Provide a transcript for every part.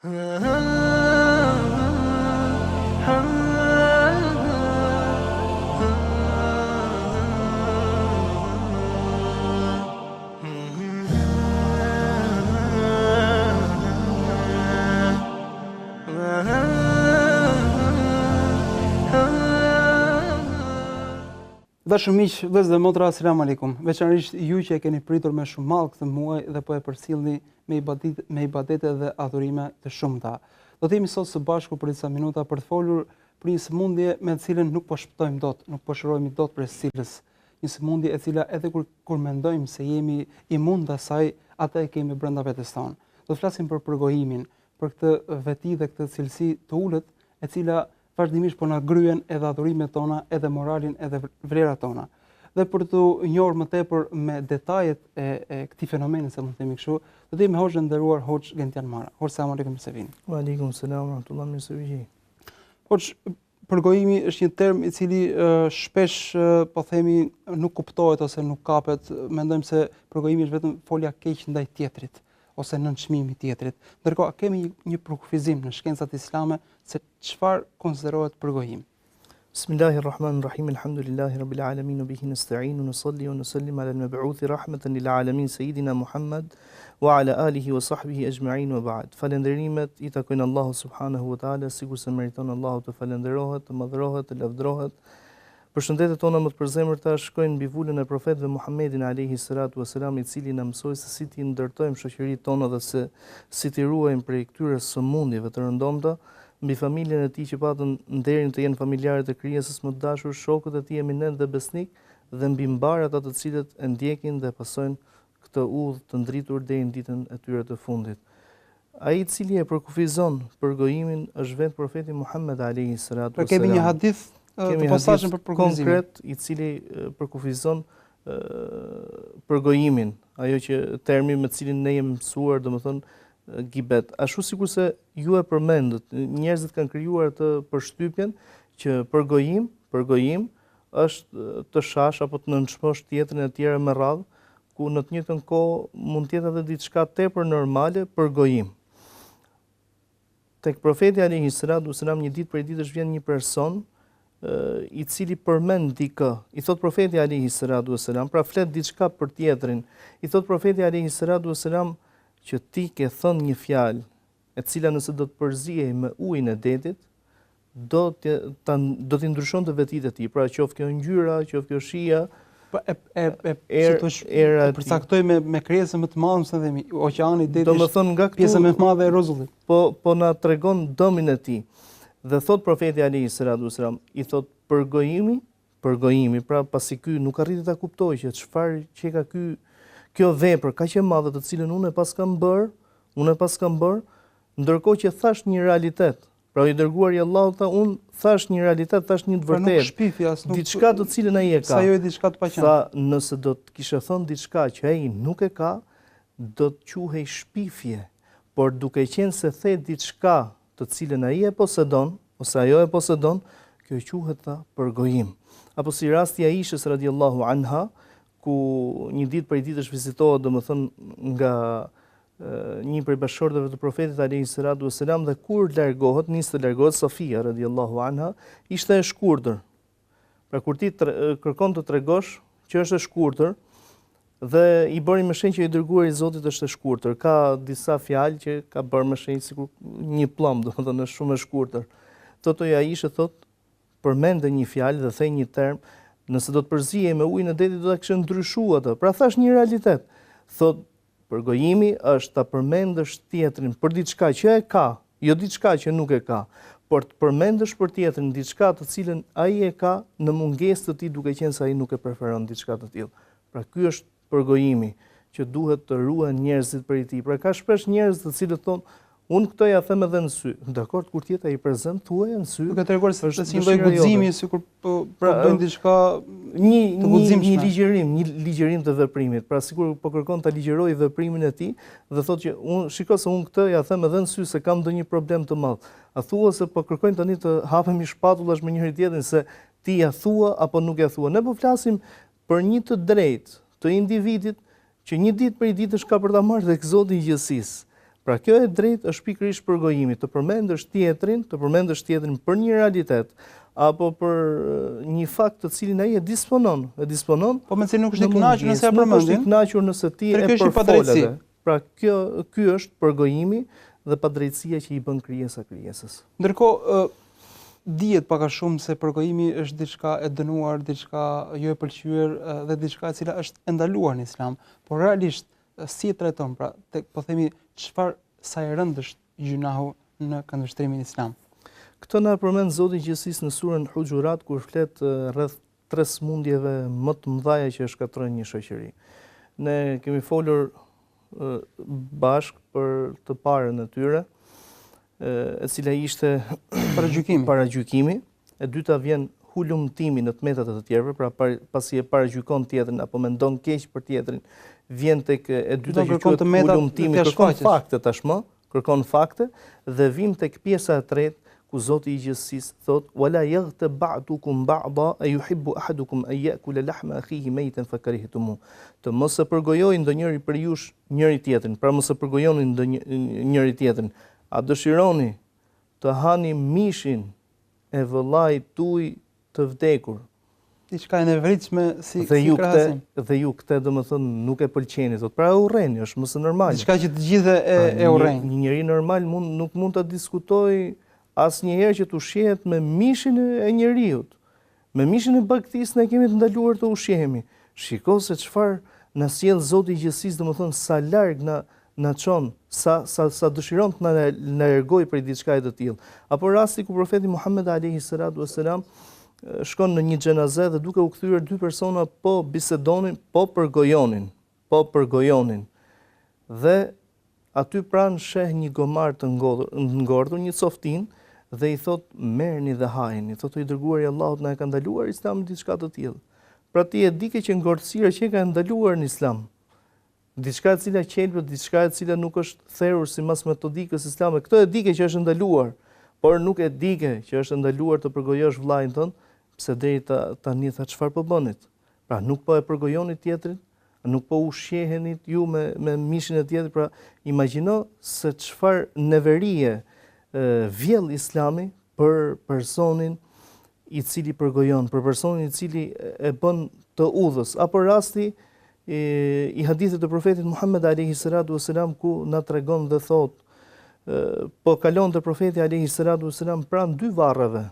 Dashur miq, vëllezër dhe motra, asalamu alaikum. Veçanërisht ju që e keni pritur me shumë mall këtë muaj dhe po e përcjellni me ibadete dhe adhurime të shumta. Do të jemi sot së bashku për disa minuta për të folur për një sëmundje me të cilën nuk po shpëtojmë dot, nuk po shërohemi dot prej cilës. Një sëmundje e cila edhe kur mendojmë se jemi imun ndaj saj, atë e kemi brenda vetes tonë. Do të flasim për përgojimin, për këtë veti dhe këtë cilësi të ulët, e cila vazhdimisht po na gryen edhe adhurimet tona, edhe moralin, edhe vlerat tona. Dhe për të njohur më tepër me detajet e këtij fenomeni, se mund të themi kështu, do të jemi me hoxhën nderuar Hoxh Gentian Mara. Hoxh, selam aleikum se vini. Wa aleikum selam wa rahmatullah, mirë se vini. Hoxh, përgojimi është një term i cili shpesh po themi nuk kuptohet ose nuk kapet. Mendojmë se përgojimi është vetëm folja keq ndaj tjetrit ose nënçmimi i tjetrit. Ndërkohë kemi një përkufizim në shkencat islame se çfarë konsiderohet përgojim. Bismillahirrahmanirrahim. Alhamdulillahi rabbil alamin, bihi nasta'in, nusalli wa nusallim ala al-mab'uth rahmatan lil alamin sayidina Muhammad wa ala alihi wa sahbihi ajma'in wa ba'd. Falënderimet i takojnë Allahu subhanahu wa taala, sikurse meriton Allahu të falënderohet, të madhrohet, të lavdrohet. Përshëndetet tona më të përzemërta shkojnë mbi vulën e profetëve Muhammedin alayhi salatu wasalam, i cili na mësoi se si të ndërtojmë shoqëritë tona dhe se si të ruajmë prej këtyre sëmundjeve të rëndomta, mbi familjen e tij që patën nderin të jenë familjarët e krijesës më të dashur, shokët e tij eminent dhe besnik, dhe mbi mbarët ata të cilët e ndjekin dhe pasojnë këtë udhë të ndritur deri në ditën e tyre të fundit. Ai i cili e përkufizon përgojimin është vetë profeti Muhammed alayhi salatu wasalam. Kemi një hadith Kemi konkret i cili përkufizon përgojimin, ajo që termi me cilin ne jemi mësuar, domethënë gibet. Ashtu sikurse ju e përmendët, njerëzit kanë krijuar të përshtypjen që përgojim është të shash apo të nënçmosh tjetrin e tjerë me radhë, ku në të njëjtën kohë mund të jetë edhe diçka tepër normale përgojim. Tek profeti alayhi salatu wasalam një ditë prej ditësh vjen një person i cili përmend dikë. I thot profeti alayhi salatu wasalam, pra flet diçka për tjetrin. I thot profeti alayhi salatu wasalam që ti ke thënë një fjalë, e cila nëse do të përzihej me ujin e detit, do t'i ndryshonte vetitë e tij. Pra qoftë kjo ngjyra, qoftë kjo shija, përcaktoj me krijesën më të madhe, se themi, oqeani i detit. Domethënë nga këtu pjesa më e madhe e rrezullit. Po na tregon dëmin e tij. Dhe thot profeti alayhi salatu wasalam, i thot përgojimi, pra pasi ky nuk arriti ta kuptoj që çfarë që ka kjo vepër kaq e madhe të cilën unë pas kam bër, ndërkohë që thash një realitet. Pra i dërguar i Allahut tha, unë thash një realitet, thash një të vërtetë. Diçka të cilën ai e ka. Sa jo diçka të paqen. Tha, nëse do të kishe thënë diçka që ai nuk e ka, do të quhej shpifje. Por duke qenë se the diçka të cilën ai e posedon, ose ajo e posedon, kjo quhet tha përgojim. Apo si rasti Aishës radhiyallahu anha, ku një ditë prej ditësh vizitohet domethënë nga një prej bashkëshorteve të profetit alayhi salatu wasalam, dhe kur nis të largohet Sofia radhiyallahu anha, ishte e shkurtër. Pra kur ti kërkon të tregosh që është e shkurtër, dhe i bëri me shenjë që i dërguar i Zotit është e shkurtër. Ka disa fjalë që ka bërë me shenjë sikur një plumb, domethënë është shumë e shkurtër. Thotë Aisha, përmende një fjalë dhe thej një term, nëse do të përzihej me ujin e detit do ta kishte ndryshuar atë. Pra thash një realitet. Thotë përgojimi është ta përmendësh tjetrin për diçka që e ka, jo diçka që nuk e ka, por të përmendësh për tjetrin diçka të cilën ai e ka në mungesë të tij, duke qenë se ai nuk e preferon diçka të tillë. Pra ky është përgojimi që duhet të ruhen njerëzit prej tij. Pra ka shpesh njerëz të cilët thonë, unë këtë ja them edhe në sy. Dakor, kur tjetër ai prezant thuaj në sy. Duke treguar se është një lloj guximi, sikur po bën diçka një ligjërim të veprimit. Pra sikur po kërkon ta ligjërojë veprimin e tij dhe thotë që unë shikoj se unë këtë ja them edhe në sy se kam ndonjë problem të madh. A thua se po kërkojnë tani të hapemi shpatullash me njëri tjetrin se ti ja thua apo nuk ja thua. Ne po flasim për një të drejtë të individit që një ditë prej ditësh ka për ta marrë tek Zoti i gjësisë. Pra kjo e drejtë është pikërisht përgojimi, të përmendësh tjetrin për një realitet apo për një fakt të cilin ai e disponon. Po me cilin nuk është i kënaqur nëse ja përmendin. Nuk është i kënaqur nëse ti e përfolë. Pra ky është përgojimi dhe padrejtësia që i bën krijesa krijesës. Ndërkohë dihet pak a shumë se përgojimi është diçka e dënuar, diçka jo e pëlqyer dhe diçka e cila është e ndaluar në Islam, por realisht si e trajton, pra po themi çfarë sa e rëndë është gjunahu në këndvështrimin islam. Këtë na përmend Zoti i Gjithësisë në surën Huxhurat kur flet rreth 3 smundjeve më të mëdha që shkatrojnë një shoqëri. Ne kemi folur bashk për të parën e tyre, e cila ishte paragjykimi, e dyta vjen hulumtimi në tmetat e të tjerëve, pra pasi e paragjykon tjetrin apo mendon keq për tjetrin, vjen tek e dyta që quhet hulumtimi, kërkon fakte dhe vim tek pjesa e tretë ku Zoti i Gjithësisë thot wala yaghtab ba'dukum ba'da ayuhibbu ahadukum an ya'kula lahma akhihi maytan fakarihtumu. Të mos e përgojojë ndonjëri për jush njëri tjetrin, pra mos e përgojoni njëri tjetrin. A dëshironi të hani mishin e vëllait tuaj të vdekur? Diçka e nevritshme si krahasim. Dhe ju këtë domethënë nuk e pëlqeni, thot. Pra e urreni, është mos e normale. Diçka që të gjithë e urrejnë. Një njeri normal nuk mund ta diskutojë asnjëherë që të ushqehet me mishin e njeriut. Me mishin e baktisë ne kemi të ndaluar të ushqehemi. Shiko se çfarë na sjell Zoti i Gjithësisë, domethënë sa larg na çon, sa dëshiron të na largoj prej diçkaje të tillë. Apo rasti ku profeti Muhammed alayhi salatu wasalam shkon në një xhenaze dhe duke u kthyer 2 persona po bisedonin, po përgojonin. Dhe aty pranë sheh një gomar të ngordhur, një coftin, dhe i thot merrni dhe hajeni. Thotë i dërguari i Allahut na e ka ndaluar Islami diçka të tillë. Pra ti e di që ngordhësira që ka ndaluar në Islam, diçka e cila qelbet, diçka e cila nuk është therrur sipas metodikës islame, këtë e di që është ndaluar, por nuk e di që është ndaluar të përgojosh vllain tënd, pse deri tani tha çfarë po bënit. Pra nuk po e përgojoni tjetrin, nuk po ushqeheni ju me mishin e tjetrit, pra imagjino se çfarë neverie vjell Islami për personin i cili përgojon, për personin i cili e bën të udhës, apo rasti i hadithit të profetit Muhammed alayhi salatu wasalam ku na tregon dhe thot po kalon te profeti alayhi salatu wasalam pranë 2 varreve.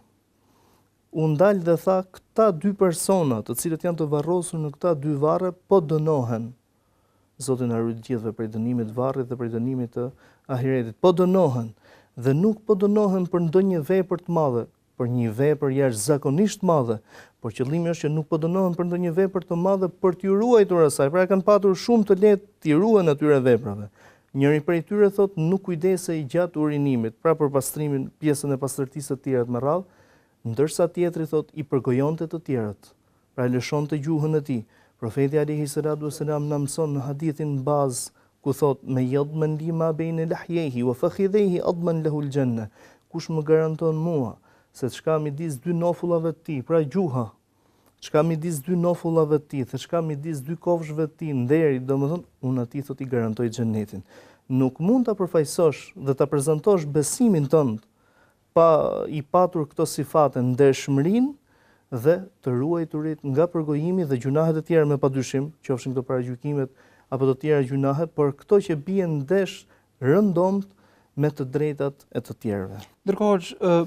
U ndal dhe tha këta 2 persona, të cilët janë të varrosur në këta 2 varre, po dënohen. Zoti na ruaj gjithëve prej dënimit të varrit dhe prej dënimit të ahiretit. Po dënohen dhe nuk po dënohen për ndonjë vepër të madhe, për një vepër jashtëzakonisht madhe, por qëllimi është që nuk po dënohen për ndonjë vepër të madhe për t'ju ruajtur asaj. Pra kanë patur shumë të lehtë t'i ruajnë atyre veprave. Njëri prej tyre thot nuk kujdesej gjatë urinimit, pra për pastrimin, pjesën e pastërtisë të tjera me radhë, ndërsa tjetri thot i përgojonte të tjerët. Pra lëshonte gjuhën e tij. Profeti alayhi salatu wasalam na mëson në hadithin bazë ku thot me yadman lima baina lahyehi wa fakhidhihi adman lahu aljanna. Kush më garanton mua se çka midis 2 nofullave të tij, pra gjuha, çka midis 2 nofullave të tij, se çka midis 2 kofshëve të tij nderi, domethënë unë atij thot i garantoj xhenetin. Nuk mund ta përfaqësosh dhe ta prezantosh besimin tënd pa i patur këto sifate, ndershmërinë dhe të ruajturit nga përgojimi dhe gjunahet e tjera me padyshim, qofshin këto paragjykimet apo të tjera gjunahe, por këto që bien ndesh rëndomt me të drejtat e të tjerëve. Ndërkohë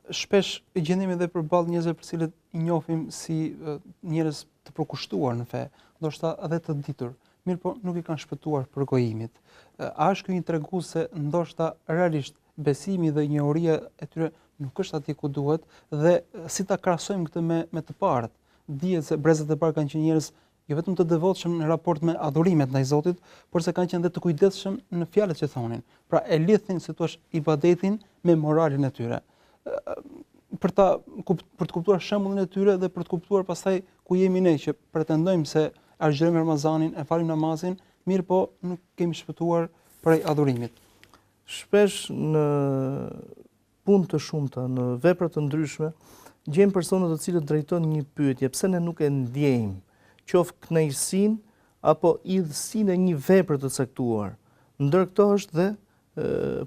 shpesh i gjendemi edhe përballë njerëzve për cilët i njohim si njerëz të përkushtuar në fe, ndoshta edhe të ditur, mirë po nuk i kanë shpëtuar përgojimit. A është ky një tregues se ndoshta realisht besimi dhe njohuria e tyre nuk është atje ku duhet dhe si ta krahasojmë këtë me të parët. Dihet se brezat e parë kanë qenë njerëz jo vetëm të devotshëm në raport me adhurimet ndaj Zotit, por se kanë qenë edhe të kujdesshëm në fjalët që thonin. Pra e lidhin si thua ibadetin me moralin e tyre. Për të kuptuar shembullin e tyre dhe për të kuptuar pastaj ku jemi ne që pretendojmë se argjërojmë Ramazanin, e falim namazin, mirë po nuk kemi shpëtuar prej adhurimit. Shpesh në punë të shumta, në vepra të ndryshme, gjejmë persona të cilët drejtojnë një pyetje, pse ne nuk e ndjejmë, qoftë kënaqësinë apo idhësinë e një vepre të caktuar. Ndër këto është dhe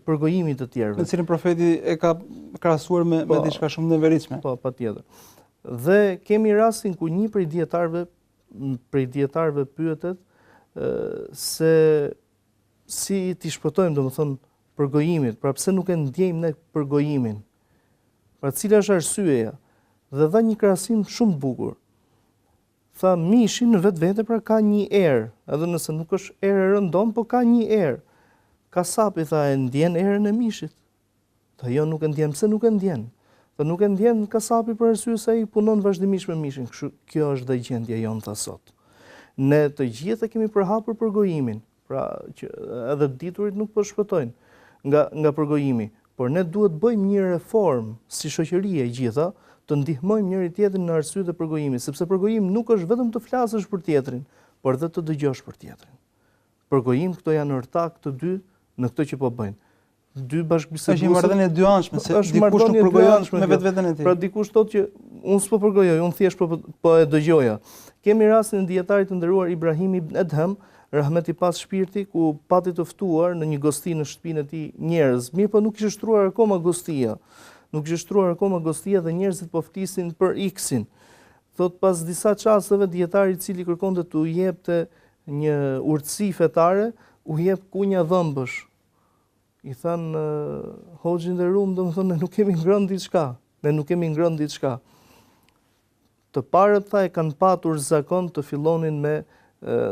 përgojimit të tjerëve. Në cilin profeti e ka krahasuar me diçka shumë të neveritshme. Po, patjetër. Dhe kemi rastin ku një prej dietarëve pyetet se si t'i shpëtojmë, domethënë, përgojimit, pra pse nuk e ndjejmë ne përgojimin? Pra cila është arsyeja? Dhe dha një krahasim shumë bukur. Tha, mishi në vetvete pra ka një erë, edhe nëse nuk është erë e rëndom, po ka një erë. Kasapi tha, e ndjen erën e mishit? Tha, jo, nuk e ndjen. Pse nuk e ndjen? Tha, nuk e ndjen kasapi për arsye se ai punon vazhdimisht me mishin. Kjo është dhe gjendja jonë, tha sot. Ne të gjithë kemi përhapur përgojimin, pra që edhe diturit nuk po shpëtojnë nga përgojimi, por ne duhet bëjmë një reformë si shoqëri e gjitha, të ndihmojmë njëri tjetrin në arsyet e përgojimit, sepse përgojimi nuk është vetëm të flasësh për tjetrin, por edhe të dëgjosh për tjetrin. Përgojim, këto janë ortak të dy në këtë që po bëjnë. Dy bashkëbisedues. Është një marrëdhënie e dyanshme, se dikush nuk përgojon me vetveten e tij. Pra dikush thotë që unë s'po përgojoj, unë thjesht po e dëgjoja. Kemi rastin e dietarit të nderuar Ibrahim ibn Adham, rahmeti pas shpirti, ku pati të ftuar në një gosti në shtëpinë e tij njerëz. Mirë, po nuk ishte shtruar akoma gostia. Nuk ishte shtruar akoma gostia dhe njerëzit po flisin për X-in. Thot pas disa çasteve dietari i cili kërkonte t'u jepte një urtësi fetare, u jep kunja dhëmbësh. I thanë hoxhin dhe rum, domethënë ne nuk kemi ngrënë diçka. Ne nuk kemi ngrënë diçka. Të parët tha e kanë patur zakon të fillonin me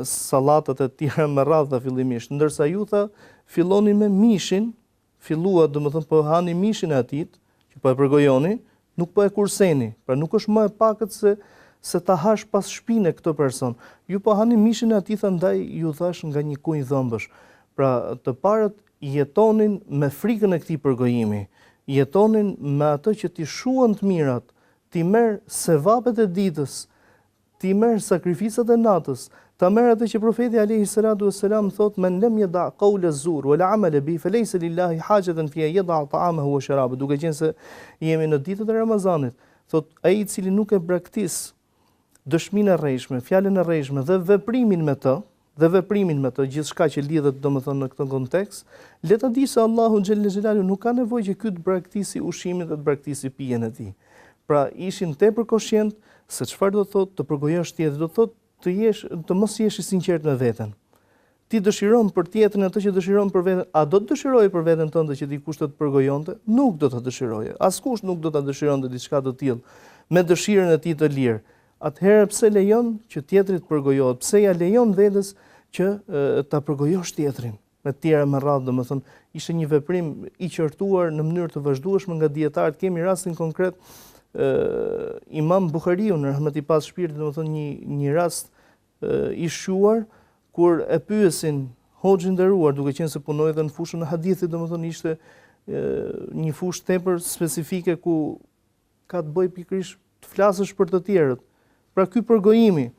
sallatat e tjera me radhë fillimisht, ndërsa ju tha fillonin me mishin, fillua domethënë po hani mishin e atit, që po e përgojoni, nuk po e kurseni. Pra nuk është më e pakët se ta hash pas shpine këtë person. Ju po hani mishin e atit, ndaj ju thash nga një kunj dhëmbësh. Pra të parët jetonin me frikën e këtij përgojimi, jetonin me atë që t'i shuan të mirat, t'i merr sevapet e ditës, t'i merr sakrificat e natës, ta merr atë që profeti alayhi salatu wassalam thot men lam yada qawla zur wala amala bi falaysa lillahi hajatan fi yada ta'amahu wa sharabahu, duke qenë se jemi në ditët e Ramazanit, thot ai i cili nuk e braktis dëshminë e rrejshme, fjalën e rrejshme dhe veprimin me të, gjithçka që lidhet domethënë në këtë kontekst, le ta di se Allahu xhelle xhelalu nuk ka nevojë që ky të braktisi ushimin dhe të braktisi pijen e tij. Pra ishin tepër koshient se çfarë do thotë të përgojosh tjetrin, do thotë të mos jesh i sinqert me veten. Ti dëshiron për tjetrin atë që dëshiron për veten, a do të dëshiroje për veten tënde që dikush të përgojonte? Nuk do ta dëshiroje. Askush nuk do ta dëshironte diçka të tillë me dëshirën e tij të lirë. Atëherë pse lejon që tjetri të përgojohet? Pse ja lejon vetes që ta përgojosh tjetrin? Me tjera me radhë, domethënë, ishte një veprim i qortuar në mënyrë të vazhdueshme nga dietarët. Kemi rastin konkret Imam Buhariu në rahmeti pas shpirtit, domethënë një rast i shquar kur e pyesin hoxhin nderuar, duke qenë se punoi edhe në fushën e hadithit, domethënë ishte një fushë tepër specifike ku ka të bëjë pikërisht të flasësh për të tjerët. Pra ky përgojimi.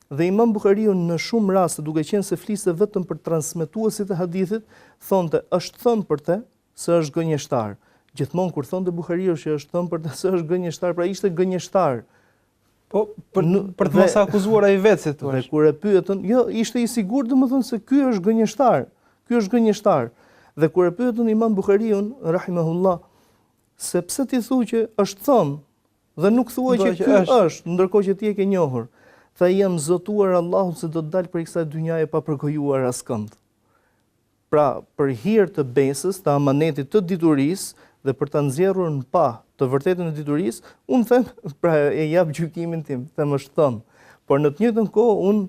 Dhe Imam Buhariu në shumë raste, duke qenë se fliste vetëm për transmetuesit e hadithit, thonte është thënë për te se është gënjeshtar. Gjithmonë kur thonte Buhariu që është thënë për te se është gënjeshtar, pra ishte gënjeshtar. Po për të mos akuzuar ai vetë, thua. Dhe kur e pyetën, jo, ishte i sigurt domethënë se ky është gënjeshtar. Ky është gënjeshtar. Dhe kur e pyetën Imam Buhariun rahimahullah, se pse ti thu që është thënë dhe nuk thuaj që ky është, ndërkohë që ti e ke njohur. Tha jam zotuar Allahut se do të dal për kësaj dynjaje pa përgojuar askënd. Pra, për hir të besës, të amanetit të diturisë dhe për ta nxjerrur në pa të vërtetën e diturisë, unë them, pra e jap gjykimin tim, them është thënë. Por në të njëjtën kohë unë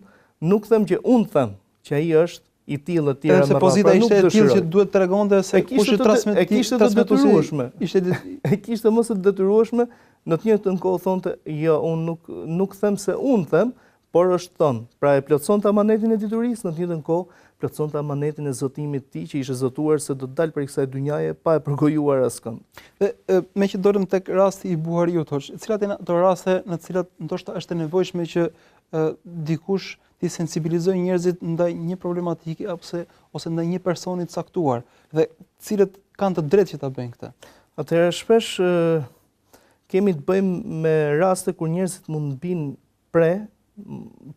nuk them që unë them që ai është i tillë të tjera me radhë. Se pozita ishte e tillë që duhet tregonte se kush i transmeton. E kishte të detyrueshme. E kishte mos të detyrueshme. Në të njëjtën kohë thonte, jo, unë nuk them se unë them, por është thënë. Pra e plotësonte amanetin e diturisë, në të njëjtën kohë plotësonte amanetin e zotimit të tij që ishte zotuar se do të dalë prej kësaj dynjaje pa e përgojuar askënd. Dhe me që dolëm tek rasti i Buhariut, cilat janë ato raste në të cilat ndoshta është e nevojshme që dikush të sensibilizojë njerëzit ndaj një problematike ose ndaj një personi të caktuar dhe cilët kanë të drejtë që ta bëjnë këtë. Atëherë shpesh kemi të bëjmë me raste kur njerëzit mund të binë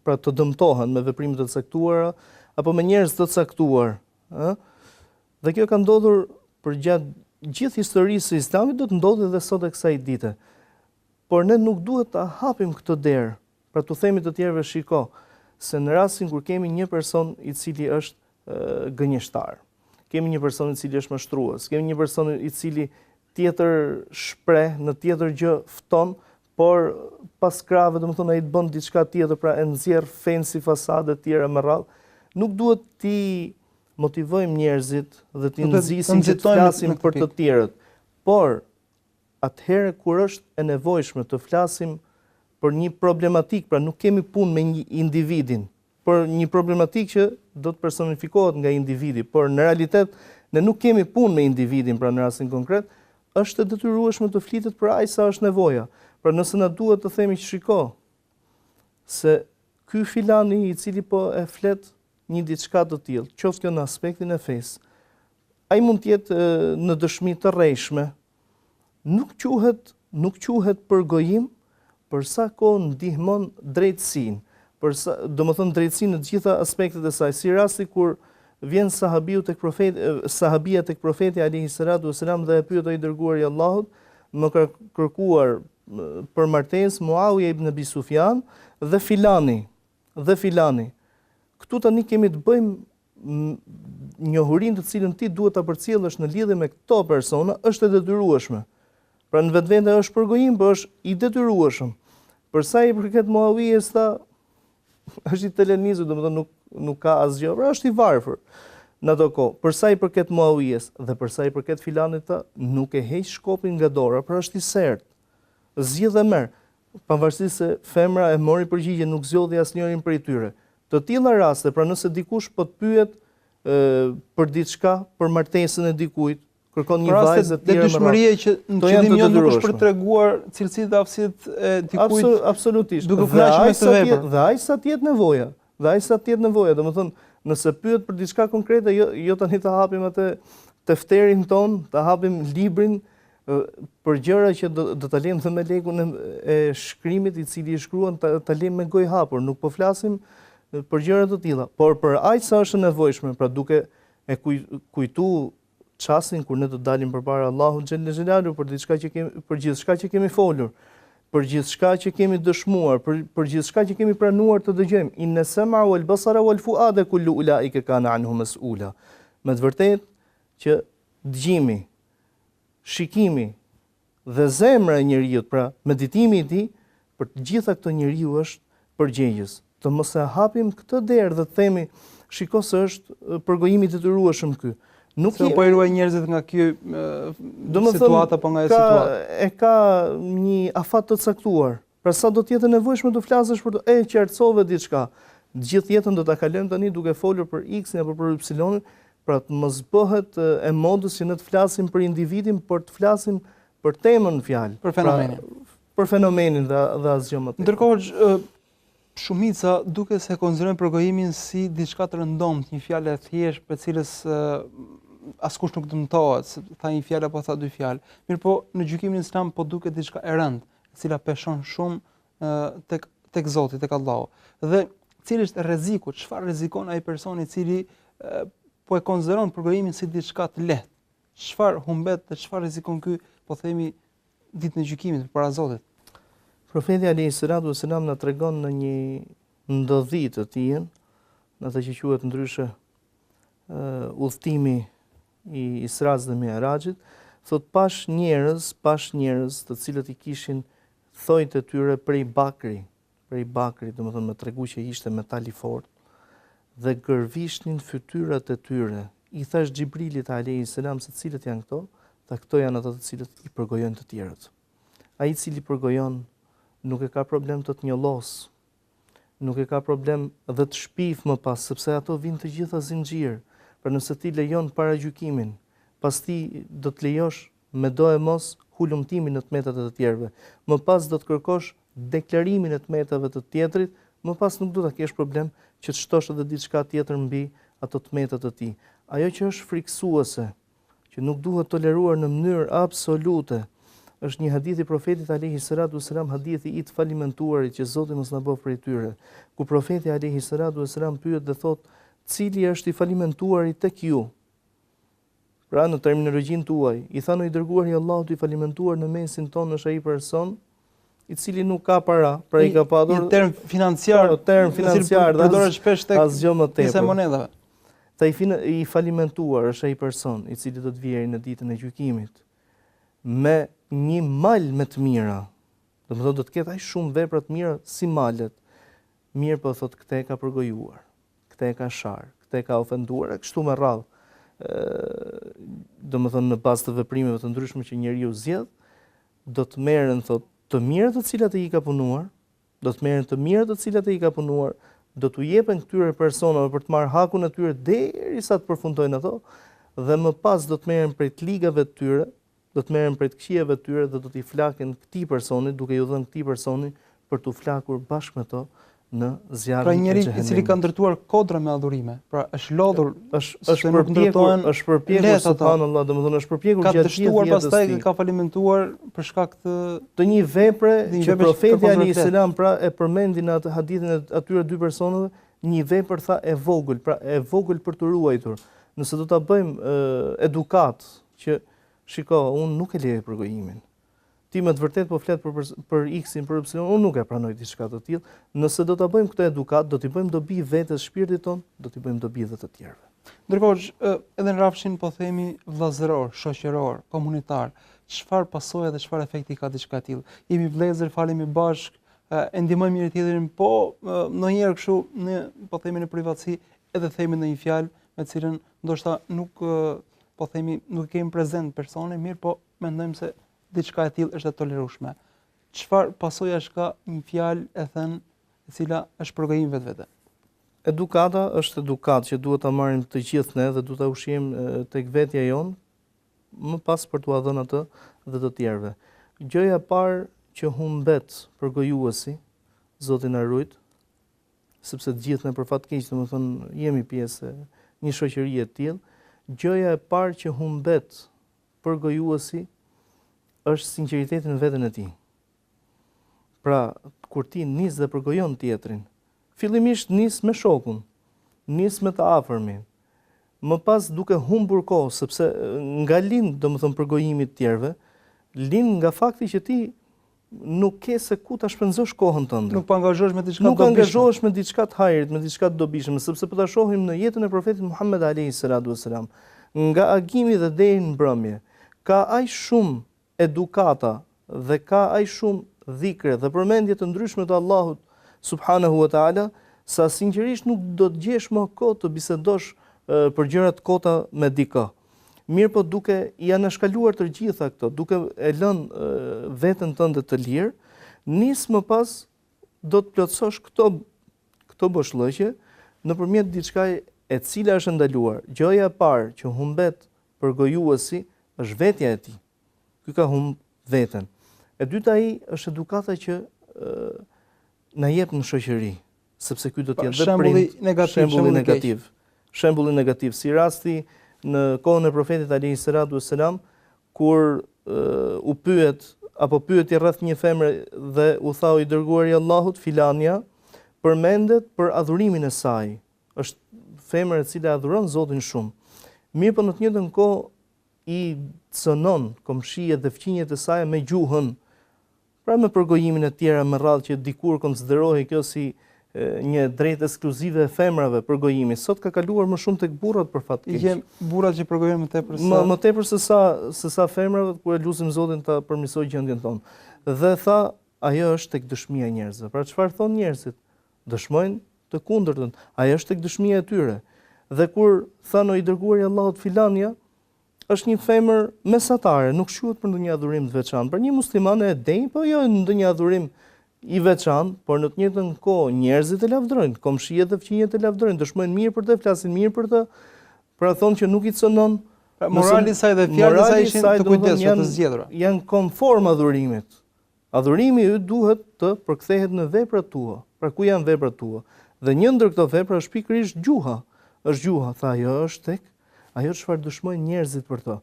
pra të dëmtohen me veprime të caktuara apo me njerëz të caktuar, Dhe kjo ka ndodhur për gjatë gjithë historisë së Islamit, do të ndodhë edhe sot e kësaj dite. Por ne nuk duhet ta hapim këtë derë, pra të themi të tjerëve shiko, se në rastin kur kemi një person i cili është gënjeshtar, kemi një person i cili është mashtrues, kemi një person i cili tjetër shpreh, në tjetër gjë fton, por pas krave, domethënë ai të bën diçka tjetër, pra e nxjerr fen si fasade të tjera me radhë, nuk duhet ti motivojmë njerëzit dhe t'i nxisim që të flasim për të tjerët, por atëherë kur është e nevojshme të flasim për një problematik, pra nuk kemi punë me një individin, por një problematik që do të personifikohet nga individi, por në realitet ne nuk kemi punë me individin, pra në rastin konkret, është e detyrueshme të flitet për aq sa është nevoja. Pra nëse na duhet të themi që shiko, se ky filani i cili po e flet një diçka të tillë, qoftë kjo në aspektin e fesë, ai mund të jetë në dëshmi të rrejshme, nuk quhet përgojim, për sa kohë ndihmon drejtësinë, domethënë drejtësinë në të gjitha aspektet e saj, si rasti kur vjen sahabia tek profeti alayhi salatu wasalam dhe e pyet ai dërguari i Allahut, më ka kërkuar për martesë Muawiya ibn Abi Sufjan dhe filani. Këtu tani kemi të bëjmë njohurinë të cilën ti duhet ta përcjellësh në lidhje me këto persona, është e detyrueshme. Pra në vetvete është përgojim, por është i detyrueshëm. Për sa i përket Muawiyes, është i telenizur, domethënë nuk ka asgjë, pra është i varfër në ato kohë. Për sa i përket Muawiyes dhe për sa i përket filanit, nuk e heq shkopin nga dora, pra është i sertë. Zgjidh dhe merr, pavarësisht se femra e mori përgjigje, nuk zgjodhi asnjërin prej tyre. Të tilla raste, pra nëse dikush po të pyet për diçka, për martesën e dikujt, kërkon një vajzë të tjerë me dëshmëria që në qëllim jo nuk është për treguar cilësitë dhe aftësitë e dikujt. Absolutisht. Duke flasur me të vepër. Dhe aq sa të jetë nevoja. Domethënë, nëse pyet për diçka konkrete, jo tani ta hapim atë tefterin ton, ta hapim librin për gjëra që do ta lejmë dhe me lekun e shkrimit i cili i shkruan, ta lejmë me gojë hapur, nuk po flasim për gjëra të tilla, por për aq sa është nevojshme, pra duke e kujtu çastin kur ne do dalim përpara Allahut xhelle xhelalu për diçka që kemi, për gjithçka që kemi folur, për gjithçka që kemi dëshmuar, për gjithçka që kemi pranuar të dëgjojmë. Inna sam'a wal basara wal fuada kullu ulaika kana anhu mas'ula. Me të vërtetë që dëgjimi, shikimi dhe zemra e njeriu, pra meditimi i tij, për të gjitha këto njeriu është përgjegjës. Të mos e hapim këtë derë dhe të themi, shiko se është përgojimi i detyrueshëm ky. Nuk se po i ruaj njerëzit nga kjo situata apo nga situata. E ka një afat të caktuar. Pra sa do të jetë nevojshme të flasësh për të qartësove diçka. Gjithë jetën do ta kalojmë tani duke folur për X-in apo për Y-in, pra të mos bëhet e modës që ne të flasim për individin, por të flasim për temën në fjalë. Për fenomenin. Për fenomenin dhe asgjë më tepër. Ndërkohë shumica duke se konsiderojnë përgojimin si diçka të rëndomt, një fjalë e thjeshtë për cilës askush nuk dëmtohet, tha një fjalë apo tha dy fjalë. Mirpo në gjykimin islam po duket diçka e rëndë, e cila peshon shumë tek Zoti, tek Allahu. Dhe cili është rreziku, çfarë rrezikon ai personi i cili po e konsideron përgojimin si diçka të lehtë? Çfarë humbet dhe çfarë rrezikon ky, po themi, ditën e gjykimit para Zotit? Profeti alayhi salatu wasalam na tregon në një ndodhi të tij, në atë që quhet ndryshe udhëtimi i Isras dhe Mi'rajit, thot pash njerëz të cilët i kishin thojt e tyre prej bakri, domethënë me tregu që ishte metal i fortë, dhe gërvishnin fytyrat e tyre. I thash Xhibrilit alayhi salam se cilët janë këto, këto janë ato të cilët i përgojojnë të tjerët. Ai i cili përgojon nuk e ka problem të njollos, nuk e ka problem dhe të shpif më pas, sepse ato vinë të gjitha zinxhir. Pra nëse ti lejon para gjykimin, pas ti do të lejosh me do e mos hulumtimin në tmetat e të tjerëve. Më pas do të kërkosh deklarimin e tmetave të tjetrit, më pas nuk do ta kesh problem që të shtosh edhe diçka tjetër mbi ato tmetat të tij. Ajo që është friksuese, që nuk duhet toleruar në mënyrë absolute, është një hadith i profetit alayhi salatu wasalam, hadithi i të falimentuarit që Zoti mos na bëj prej tyre, ku profeti alayhi salatu wasalam pyet dhe thotë, cili është i falimentuari tek ju? Pra në terminologjinë tuaj, i thanë i dërguari i Allahut i falimentuar në mesin tonë është ai person i cili nuk ka para, pra i ka patur një term financiar, përdoret shpesh tek asgjë më tepër. Disa monedhave. I falimentuar është ai person i cili do të vijë në ditën e gjykimit me një mal me të mira. Do të ketë aq shumë vepra të mira si malet. Mirë po thot këtë ka përgojuar, këtë ka shar, këtë ka ofenduar, kështu me radhë. Në bazë të veprimeve të ndryshme që njeriu zgjedh, do të merren thot të mirët të cilat e i ka punuar, do të merren të mirët të cilat e i ka punuar, do t'u jepen këtyre personave për të marrë hakun e tyre derisa të përfundojnë ato, dhe më pas do të merren prej të ligave të tyre, do të merren prej të këqijave të tyre dhe do t'i flaken këtij personi, duke ju dhënë këtij personi për t'u flakur bashkë me to në zjarrin pra e njëri xhenemit. I cili ka ndërtuar kodra me adhurime, pra është lodhur, është përpjekur subhanallahu, domethënë është përpjekur gjatë gjithë jetës. Ka pastaj ka falimentuar për shkak të një vepre që profeti alayhis salam pra e përmendi në atë hadithin e atyre dy personave, një vepër tha e vogël, pra e vogël për të ruajtur. Nëse do ta bëjmë edukat që shiko, unë nuk e lejoj përgojimin. Ti me të vërtet po flet për X-in, për Y, unë nuk e pranoj diçka të tillë. Nëse do ta bëjmë këtë edukat, do t'i bëjmë dobi vetes shpirtit ton, do t'i bëjmë dobi edhe të tjerëve. Ndërkohë, edhe në rrafshin po themi vllazëror, shoqëror, komunitar, çfarë pasojë dhe çfarë efekti ka diçka e tillë? Jemi vëllezër, falemi bashk, e ndihmojmë njëri tjetrin, po ndonjëherë kështu në po themi në privatësi, edhe themi ndonjë fjalë me të cilën ndoshta nuk po themi nuk kemi prezant personin, mirë, po mendojmë se diçka e tillë është e tolerueshme. Çfarë pasojë ka një fjalë e thënë e cila është përgojim vetvete? Edukata është edukat që duhet ta marrim të gjithë ne dhe duhet ta ushqim tek vetja jon, më pas për t'ua dhënë atë dhe të tjerëve. Gjëja e parë që humbet përgojuesi, Zoti na ruaj, sepse të gjithë ne për fat keq, domethënë jemi pjesë e një shoqërie të tillë, gjëja e parë që humbet përgojuesi është sinqeriteti në veten e tij. Pra, kur ti nis dhe përgojon tjetrin, fillimisht nis me shokun, nis me të afërmin, më pas duke humbur kohë, sepse nga lind, domethënë përgojimi të tjerëve, lind nga fakti që ti nuk ke se ku ta shpenzosh kohën tënde. Nuk po angazhohesh me diçka të dobishme. Nuk angazhohesh me diçka të hajrit, me diçka të dobishme, sepse po ta shohim në jetën e profetit Muhammed alayhis salam, nga agimi dhe deri në mbrëmje, ka aq shumë edukata dhe ka aq shumë dhikre dhe përmendje të ndryshme të Allahut subhanahu wa taala, sa sinqerisht nuk do të gjesh më kohë të bisedosh për gjëra të kota me dikë. Mirë po duke i anashkaluar të gjitha këto, duke e lënë veten tënde të lirë, nis më pas do të plotësosh këto boshllëqe nëpërmjet diçka e cila është ndaluar. Gjëja e parë që humbet përgojuesi është vetja e tij. Ky ka humb veten. E dyta është edukata që na jep në shoqëri, sepse ky do të jetë shembulli negativ. Shembulli negativ, si rasti në kohën e profetit alayhis salam, kur u pyeti rreth një femre dhe u tha i dërguari i Allahut, filania përmendet për adhurimin e saj. Është femër e cila adhuron Zotin shumë. Mirë po në të njëjtën kohë i cënon komshijet dhe fqinjet e saj me gjuhën, pra me përgojimin e tjera me radhë që dikur konsiderohej kjo si një drejtë ekskluzive e femrave përgojimi. Sot ka kaluar më shumë tek burrat për fat keq. Jem burrat që përgojojnë më tepër se sa femrave, kur e lutim Zotin ta përmirësojë gjendjen tonë. Dhe tha, ajo është tek dëshmia e njerëzve. Pra çfarë thon njerëzit? Dëshmojnë të kundërtën. Ajo është tek dëshmia e tyre. Dhe kur thanë i dërguari i Allahut filania, është një femër mesatare, nuk quhet për ndonjë adhurim të veçantë. Për një muslimane e denj, po jo ndonjë adhurim i veçantë, por në të njëjtën kohë njerëzit e lavdrojnë, komshijet dhe fqinjet e lavdrojnë, dëshmojnë mirë për të, flasin mirë për të, pra thonë që nuk i cënon. Morali i saj dhe fjalët e saj ishin të kujdesshme, të zgjedhura. Janë konform adhurimit. Adhurimi yt duhet të përkthehet në veprat tua. Pra ku janë veprat tua? Dhe një ndër këto vepra është pikërisht gjuha. Është gjuha, tha ajo është tek ajo çfarë dëshmojnë njerëzit për to.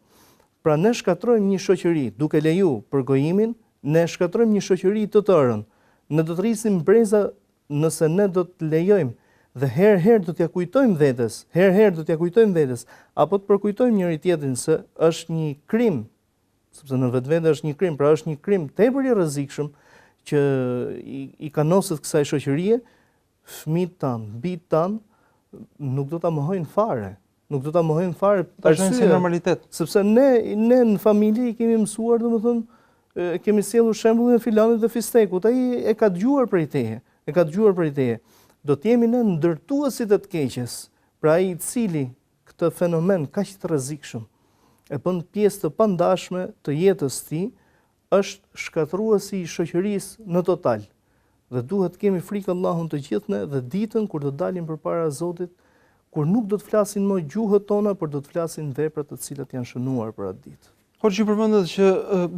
Pra ne shkatrojmë një shoqëri duke leju përgojimin, ne shkatrojmë një shoqëri të tërën. Ne do të rrisim breza nëse ne do të lejojmë Dhe herë do t'ja kujtojmë vetes, apo të përkujtojmë njëri tjetrin se është një krim, sepse në vetvete është një krim, pra është një krim tepër i rrezikshëm që i kanoset kësaj shoqërie, fëmijët tanë, bijtë tanë nuk do ta mohojnë fare. Nuk do ta mohojnë fare si normalitet. Sepse ne në familje i kemi mësuar, domethënë, kemi sjellur shembullin e filanit dhe fistekut. Ai e ka dëgjuar prej teje. Do të jemi ne ndërtuesit e të keqes. Pra ai i cili këtë fenomen kaq të rrezikshëm e bën pjesë të pandashme të jetës së tij, është shkatërruesi i shoqërisë në total. Dhe duhet kemi frikë Allahun të gjithë ne dhe ditën kur do dalim përpara Zotit, kur nuk do të flasin më gjuhët tona, por do të flasin veprat të cilat janë shënuar për atë ditë. Hoxha, ju përmendet që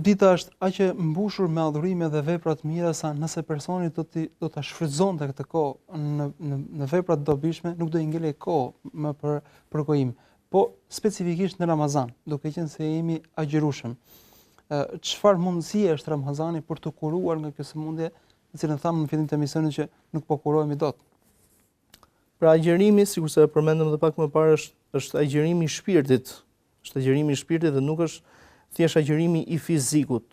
dita është aq e mbushur me adhurime dhe vepra të mira sa nëse personi do ta shfrytëzonte këtë kohë në vepra të dobishme, nuk do i ngelej kohë më për përgojim. Po specifikisht në Ramazan, duke qenë se jemi agjërueshëm. Çfarë mundësie është Ramazani për të kuruar nga kjo sëmundje, në cilën thamë në fillim të emisionit që nuk po kurohemi dot? Pra agjërimi, sikur se e përmendëm edhe pak më parë, është agjërimi i shpirtit. Është agjërimi i shpirtit dhe nuk është thjesht agjërimi i fizikut.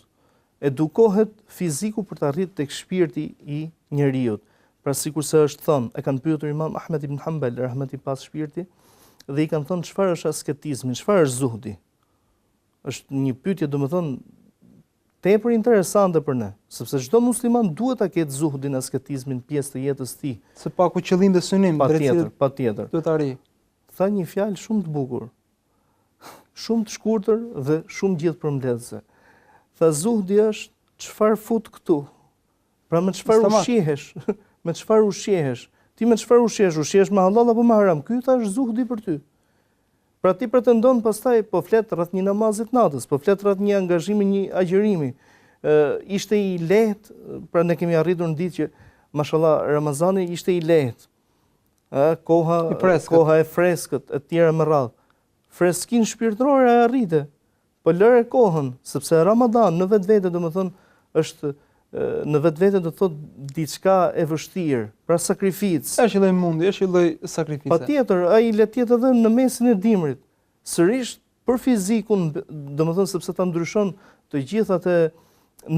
Edukohet fiziku për të arritur tek shpirti i njeriu. Pra sikur se është thënë, e kanë pyetur Imam Ahmed ibn Hanbal, rahmeti pas shpirti, dhe i kanë thënë çfarë është asketizmi, çfarë është zuhdi. Është një pyetje domethënë tepër interesante për ne, sepse çdo musliman duhet ta ketë zuhdin, asketizmin pjesë të jetës së tij. Se pa ku qëllim dhe synim, patjetër. Duhet ta arrijë. Tha një fjalë shumë të bukur, shumë të shkurtër dhe shumë gjithëpërmbledhëse. Tha zuhdi është çfarë fut këtu. Pra me çfarë ushqehesh, me çfarë ushqehesh. Ti me çfarë ushqehesh me halal apo me haram? Ky thash zuhdi për ty. Pra ti pretendon pastaj po flet rreth një namazit natës, po flet rreth një angazhimi, një agjërimi. Ishte i lehtë, pra ne kemi arritur në ditë që mashallah Ramazani ishte i lehtë. Koha e freskët, e tjera me radhë. Freskin shpirtërore e arrite, po lëre kohën, sepse Ramadan në vetvete domethënë është në vetvete do thotë diçka e vështirë, pra sakrificë. Është lloj mundi, është lloj sakrifice. Patjetër, ai le të jetë edhe në mesin e dimrit. Sërish për fizikun, domethënë sepse ta ndryshon të gjithë atë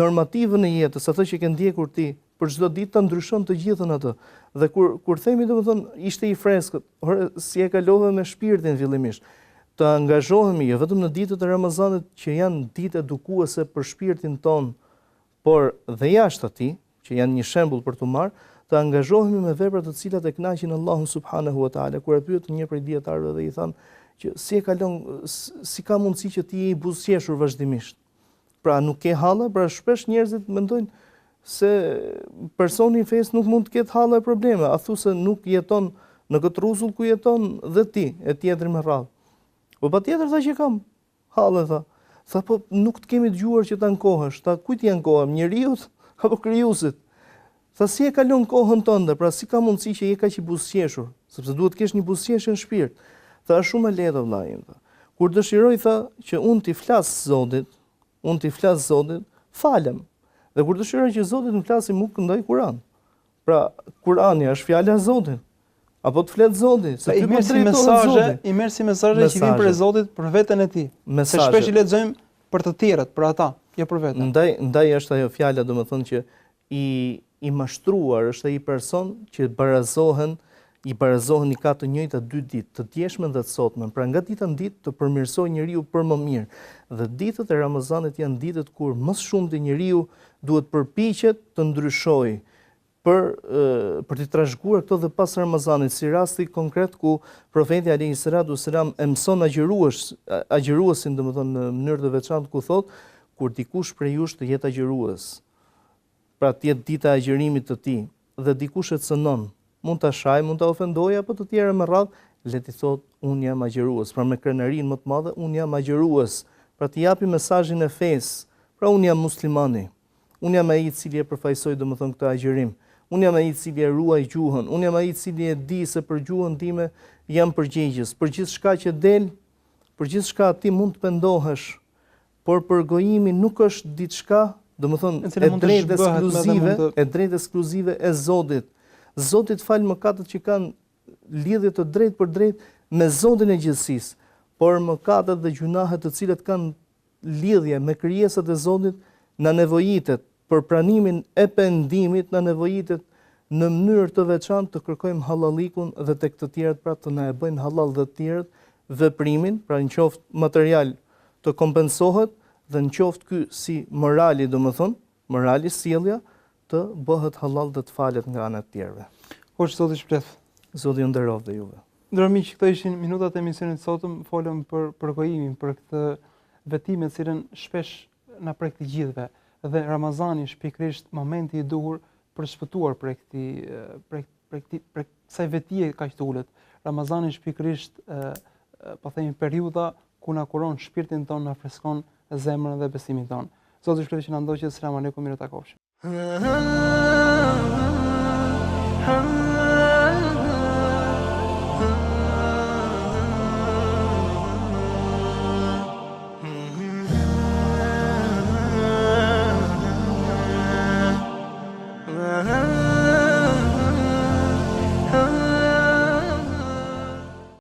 normativën e jetës, atë që ke ndjekur ti, për çdo ditë ta ndryshon të gjithën atë. Dhe kur themi domethënë ishte i freskët, si e kalove me shpirtin fillimisht. Të angazhohemi jo vetëm në ditët e Ramazanit që janë ditë edukuese për shpirtin ton, por dhe jashtë atij, që janë një shembull për të marrë, të angazhohemi me vepra të cilat e kënaqin Allahun subhanahu wa taala. Kur e pyet një prej dietarëve dhe i thanë që si e kalon, si ka mundësi që ti je i buzëqeshur vazhdimisht. Pra nuk ke halla, pra shpesh njerëzit mendojnë se personi i fesë nuk mund të ketë halla e probleme, a thu se nuk jeton në këtë rrezull ku jeton dhe ti, e tjetri me radhë. Po patjetër tha që kam hallë, tha. Tha po nuk të kemi dëgjuar që ta ankohesh. Tha kujt i ankohem, njeriut apo krijuesit? Tha si e kalon kohën tënde, pra si ka mundësi që je kaq i buzëqeshur, sepse duhet të kesh një buzëqeshje në shpirt. Tha është shumë e lehtë vllai im, tha. Kur dëshiroj tha që unë t'i flas Zotit, falem. Dhe kur dëshiroj që Zoti të më flasë, më këndoj Kur'an. Pra Kur'ani është fjala e Zotit. Apo të flet Zoti, se i merr si mesazhe që vijnë për Zotit për veten e tij. Se shpesh i lexojmë për të tjerët, për ata, jo për veten. Ndaj është ajo fjala domethënë që i mashtruar është ai person që i barazohen i ka të njëjta dy ditë, të djeshme dhe të sotme. Pra nga dita në ditë të përmirësoj njeriu për më mirë. Dhe ditët e Ramazanit janë ditët kur më shumë të njeriu duhet përpiqet të ndryshojë. Për të trashëguar këto dhe pas Ramazanit, si rasti konkret ku profeti alayhi salatu wasalam e mëson agjëruesin domethënë në mënyrë të veçantë ku thotë kur dikush prej jush të jetë agjërues. Pra të jetë dita e agjërimit të tij dhe dikush e cënon, mund ta shaj, mund ta ofendojë apo të tjerë me radhë, le të thotë unë jam agjërues, pra me krenarinë më të madhe unë jam agjërues, pra të japi mesazhin e fesë, pra unë jam muslimani. Unë jam ai i cili e përfaqësoj domethënë këtë agjërim. Unë jam ai i cili e ruaj gjuhën, unë jam ai i cili e di se për gjuhën time jam përgjegjës, për gjithçka që del, për gjithçka ti mund të pendohesh, por përgojimi nuk është diçka, domethënë e drejtë ekskluzive e Zotit. Zoti të fal mëkatet që kanë lidhje të drejtë për drejtë me Zotin e gjithësisë, por mëkatet dhe gjunahet të cilat kanë lidhje me krijesat e Zotit na nevojitet për pranimin e pendimit, na nevojitet në mënyrë të veçantë të kërkojmë hallallikun dhe tek të tjerët pra të na e bëjnë halal dhe të tjerët veprimin, pra në qoftë material të kompensohet dhe në qoftë ky si morali, domethënë, morali sjellja të bëhet halal dhe të falet nga ana e tjerëve. Hoç Zoti shpëlet. Zoti ju nderoj dhe juve. Ndërsa miq, këto ishin minutat e emisionit sotëm, folëm për përgojimin, për këtë vetime të cilën shpesh na prek të gjithëve dhe Ramazani është pikërisht momenti i duhur për të shpëtuar prej kësaj vetie kaq të ulët. Ramazani është pikërisht po themi periudha ku na kuron shpirtin ton, na freskon zemrën dhe besimin ton. Zoti shpëlet që na ndoqët. Selam aleikum, mirë takofshim. Uh-huh.